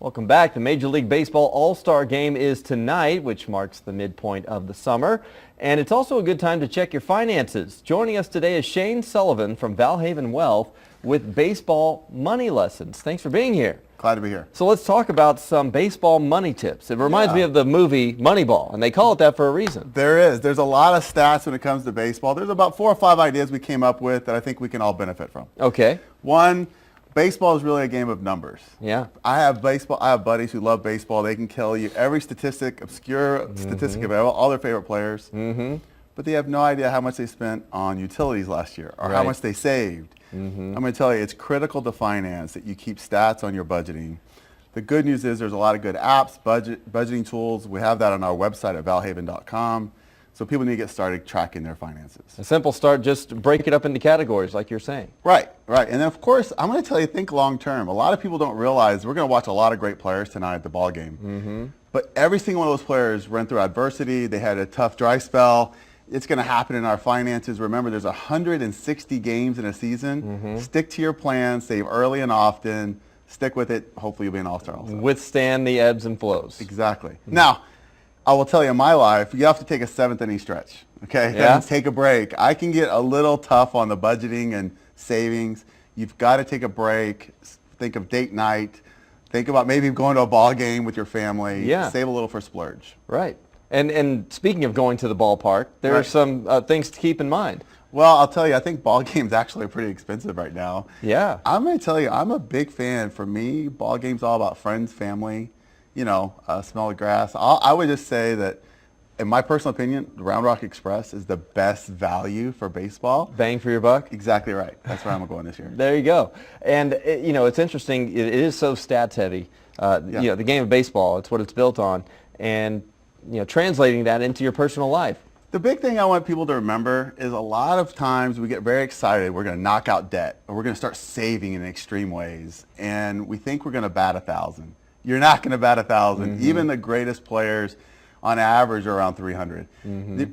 Welcome back. The Major League Baseball All-Star Game is tonight, which marks the midpoint of the summer. And it's also a good time to check your finances. Joining us today is Shane Sullivan from Valhaven Wealth with baseball money lessons. Thanks for being here. Glad to be here. So let's talk about some baseball money tips. It reminds me of the movie Moneyball, and they call it that for a reason. There is. There's a lot of stats when it comes to baseball. There's about 4 or 5 ideas we came up with that I think we can all benefit from. Okay. One, baseball is really a game of numbers. Yeah. I have buddies who love baseball. They can tell you every statistic, obscure statistic of all their favorite players. But they have no idea how much they spent on utilities last year or how much they saved. I'm going to tell you, it's critical to finance that you keep stats on your budgeting. The good news is there's a lot of good apps, budgeting tools. We have that on our website at valhaven.com. So people need to get started tracking their finances. A simple start, just break it up into categories like you're saying. Right. And then, of course, I'm going to tell you, think long term. A lot of people don't realize we're going to watch a lot of great players tonight at the ball game. But every single one of those players ran through adversity. They had a tough dry spell. It's going to happen in our finances. Remember, there's 160 games in a season. Stick to your plan. Save early and often. Stick with it. Hopefully you'll be an all-star also. Withstand the ebbs and flows. Exactly. Now, I will tell you, in my life, you have to take a 7th inning stretch. Okay? That means take a break. I can get a little tough on the budgeting and savings. You've got to take a break. Think of date night. Think about maybe going to a ball game with your family. Save a little for splurge. Right. And speaking of going to the ballpark, there are some things to keep in mind. Well, I'll tell you, I think ball games actually are pretty expensive right now. Yeah. I'm going to tell you, I'm a big fan. For me, ball games all about friends, family, smell of grass. I would just say that, in my personal opinion, the Round Rock Express is the best value for baseball. Bang for your buck? Exactly right. That's where I'm going this year. There you go. And, it's interesting. It is so stats heavy. The game of baseball, it's what it's built on. And, translating that into your personal life. The big thing I want people to remember is a lot of times we get very excited. We're going to knock out debt, or we're going to start saving in extreme ways. And we think we're going to bat 1,000. You're not going to bat 1,000. Even the greatest players on average are around 300.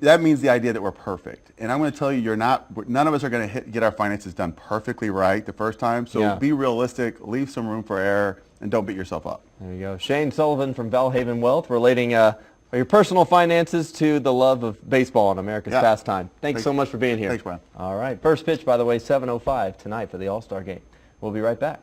That means the idea that we're perfect. And I'm going to tell you, none of us are going to get our finances done perfectly right the first time. So be realistic, leave some room for error, and don't beat yourself up. There you go. Shane Sullivan from Valhaven Wealth relating your personal finances to the love of baseball and America's pastime. Thanks so much for being here. Thanks, Brian. All right. First pitch, by the way, 7:05 tonight for the All-Star Game. We'll be right back.